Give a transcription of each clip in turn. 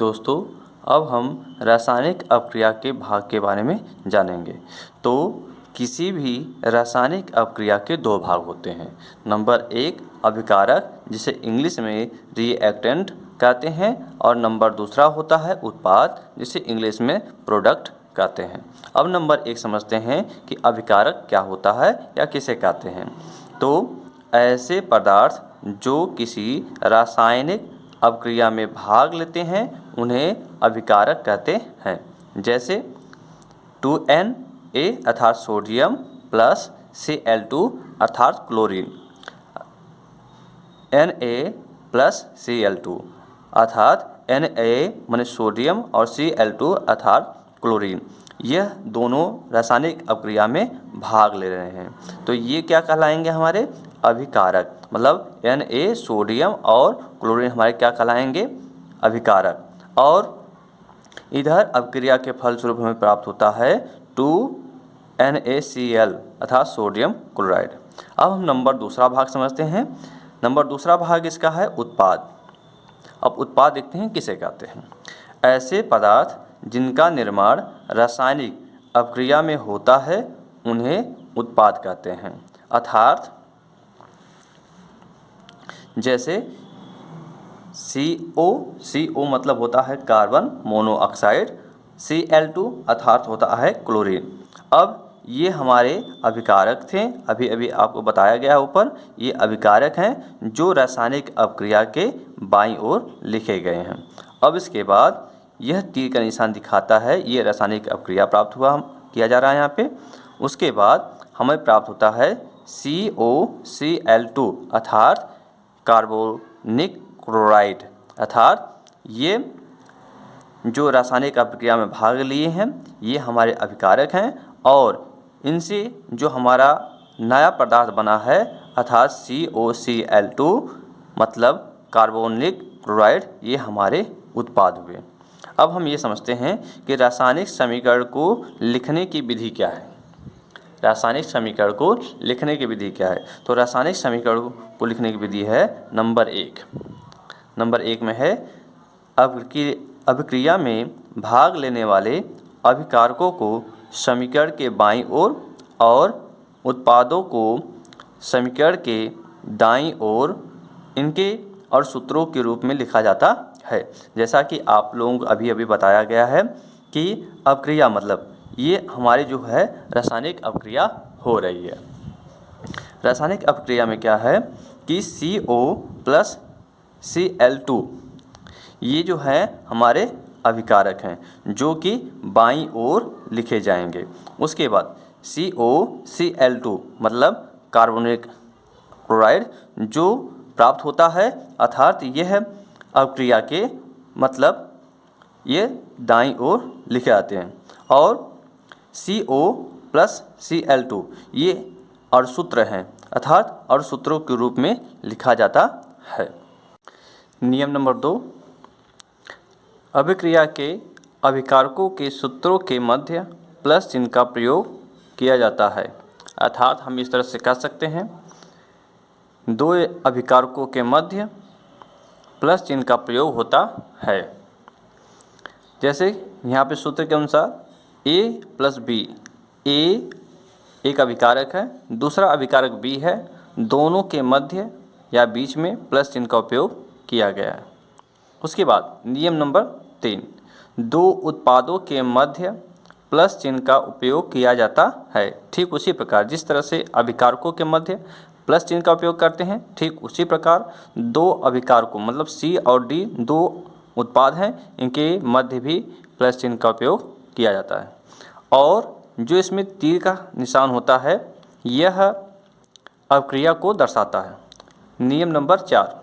दोस्तों, अब हम रासायनिक अपक्रिया के भाग के बारे में जानेंगे। तो किसी भी रासायनिक अपक्रिया के दो भाग होते हैं। नंबर एक अभिकारक, जिसे इंग्लिश में रिएक्टेंट कहते हैं, और नंबर दूसरा होता है उत्पाद, जिसे इंग्लिश में प्रोडक्ट कहते हैं। अब नंबर एक समझते हैं कि अभिकारक क्या होता है या किसे कहते हैं। तो ऐसे पदार्थ जो किसी रासायनिक अपक्रिया में भाग लेते हैं उन्हें अभिकारक कहते हैं। जैसे 2Na अर्थात सोडियम प्लस Cl2 अर्थात क्लोरीन, Na प्लस Cl2 अर्थात Na माने सोडियम और Cl2 अर्थात क्लोरीन, यह दोनों रासायनिक अपक्रिया में भाग ले रहे हैं। तो ये क्या कहलाएंगे? हमारे अभिकारक। मतलब Na सोडियम और क्लोरीन हमारे क्या कहलाएंगे? अभिकारक। और इधर अपक्रिया के फलस्वरूप हमें प्राप्त होता है 2NaCl अर्थात सोडियम क्लोराइड। अब हम नंबर दूसरा भाग समझते हैं। नंबर दूसरा भाग इसका है उत्पाद। अब उत्पाद देखते हैं किसे कहते हैं। ऐसे पदार्थ जिनका निर्माण रासायनिक अपक्रिया में होता है उन्हें उत्पाद कहते हैं। अर्थात जैसे CO मतलब होता है कार्बन मोनोऑक्साइड, Cl2 अर्थात होता है क्लोरीन। अब ये हमारे अभिकारक थे, अभी आपको बताया गया है ऊपर। ये अभिकारक हैं जो रासायनिक अपक्रिया के बाईं ओर लिखे गए हैं। अब इसके बाद यह तीर का निशान दिखाता है ये रासायनिक अपक्रिया प्राप्त हुआ किया जा रहा है यहाँ पे। उसके बाद हमें प्राप्त होता है COCl2 अर्थात कार्बोनिक क्लोराइड। अर्थात ये जो रासायनिक अपक्रिया में भाग लिए हैं ये हमारे अभिकारक हैं, और इनसे जो हमारा नया पदार्थ बना है अर्थात COCl2 मतलब कार्बोनिक क्लोराइड, ये हमारे उत्पाद हुए। अब हम ये समझते हैं कि रासायनिक समीकरण को लिखने की विधि क्या है। रासायनिक समीकरण को लिखने की विधि क्या है? तो रासायनिक समीकरण को लिखने की विधि है नंबर एक में है अभिक्रिया में भाग लेने वाले अभिकारकों को समीकरण के बाईं ओर और उत्पादों को समीकरण के दाईं ओर इनके और सूत्रों के रूप में लिखा जाता है। जैसा कि आप लोगों को अभी बताया गया है कि अपक्रिया मतलब ये हमारी जो है रासायनिक अपक्रिया हो रही है। रासायनिक अपक्रिया में क्या है कि CO प्लस Cl2 ये जो है हमारे अभिकारक हैं जो कि बाईं ओर लिखे जाएंगे। उसके बाद COCl2 मतलब कार्बोनिक क्लोराइड जो प्राप्त होता है, अर्थात यह अपक्रिया के मतलब ये दाईं ओर लिखे जाते हैं। और CO प्लस Cl2 ये अणुसूत्र हैं, अर्थात अणुसूत्रों के रूप में लिखा जाता है। नियम नंबर 2, अभिक्रिया के अभिकारकों के सूत्रों के मध्य प्लस चिन्ह का प्रयोग किया जाता है। अर्थात हम इस तरह से कह सकते हैं, दो अभिकारकों के मध्य प्लस चिन्ह का प्रयोग होता है। जैसे यहाँ पे सूत्र के अनुसार A प्लस B, A एक अभिकारक है, दूसरा अभिकारक B है, दोनों के मध्य या बीच में प्लस चिन्ह का उपयोग किया गया है। उसके बाद नियम नंबर 3, दो उत्पादों के मध्य प्लस चिन्ह का उपयोग किया जाता है। ठीक उसी प्रकार जिस तरह से अभिकारकों के मध्य प्लस चिन्ह का उपयोग करते हैं, ठीक उसी प्रकार दो अभिकारकों मतलब C और D दो उत्पाद हैं, इनके मध्य भी प्लस चिन्ह का उपयोग किया जाता है। और जो इसमें तीर का निशान होता है यह अपक्रिया को दर्शाता है। नियम नंबर 4,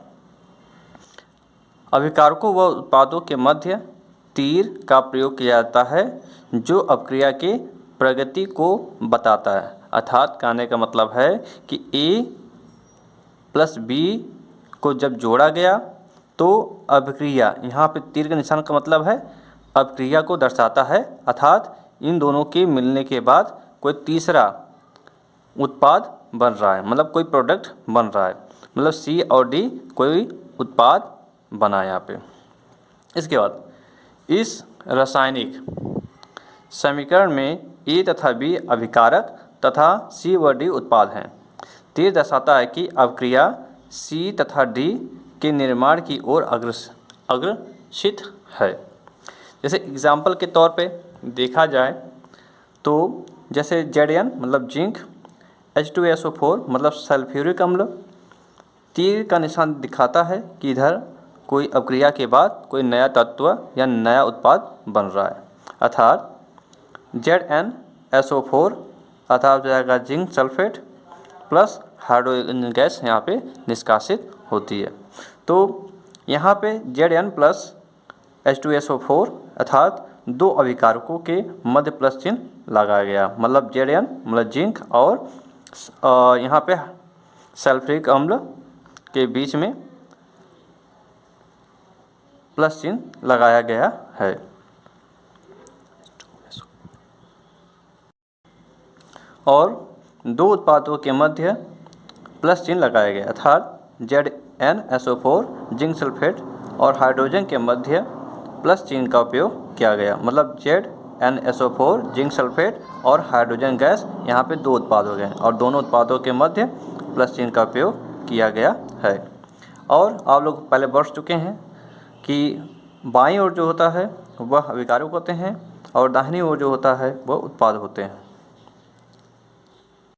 अभिकारकों व उत्पादों के मध्य तीर का प्रयोग किया जाता है जो अपक्रिया के प्रगति को बताता है। अर्थात कहने का मतलब है कि A प्लस B को जब जोड़ा गया तो अभिक्रिया, यहाँ पे तीर के निशान का मतलब है अपक्रिया को दर्शाता है। अर्थात इन दोनों के मिलने के बाद कोई तीसरा उत्पाद बन रहा है, मतलब कोई प्रोडक्ट बन रहा है, मतलब C और D कोई उत्पाद बना यहाँ पे। इसके बाद इस रासायनिक समीकरण में ए तथा बी अभिकारक तथा सी व डी उत्पाद हैं। तीर दर्शाता है कि अभिक्रिया सी तथा डी के निर्माण की ओर अग्रसित है। जैसे एग्जाम्पल के तौर पे देखा जाए तो जैसे Zn मतलब जिंक, H2SO4 मतलब सल्फ्यूरिक अम्ल। तीर का निशान दिखाता है कि इधर कोई अभिक्रिया के बाद कोई नया तत्व या नया उत्पाद बन रहा है, अर्थात ZnSO4 अर्थात हो जाएगा zinc sulphate plus hydrogen gas यहाँ पे निष्कासित होती है। तो यहाँ पे Zn प्लस H2SO4 अर्थात दो अभिकारकों के मध्य प्लस चिन्ह लगाया गया, मतलब Zn मतलब जिंक और यहाँ पे सल्फ्यूरिक अम्ल के बीच में प्लस चिन्ह लगाया गया है। और दो उत्पादों के मध्य प्लस चिन्ह लगाया गया, अर्थात ZnSO4 जिंक सल्फेट और हाइड्रोजन के मध्य प्लस चिन्ह का उपयोग किया गया, मतलब ZnSO4 जिंक सल्फेट और हाइड्रोजन गैस यहाँ पे दो उत्पाद हो गए और दोनों उत्पादों के मध्य प्लस चिन्ह का उपयोग किया गया है। और आप लोग पहले बढ़ चुके हैं कि बाईं ओर जो होता है वह अभिकारक होते हैं और दाहिनी ओर जो होता है वह उत्पाद होते हैं।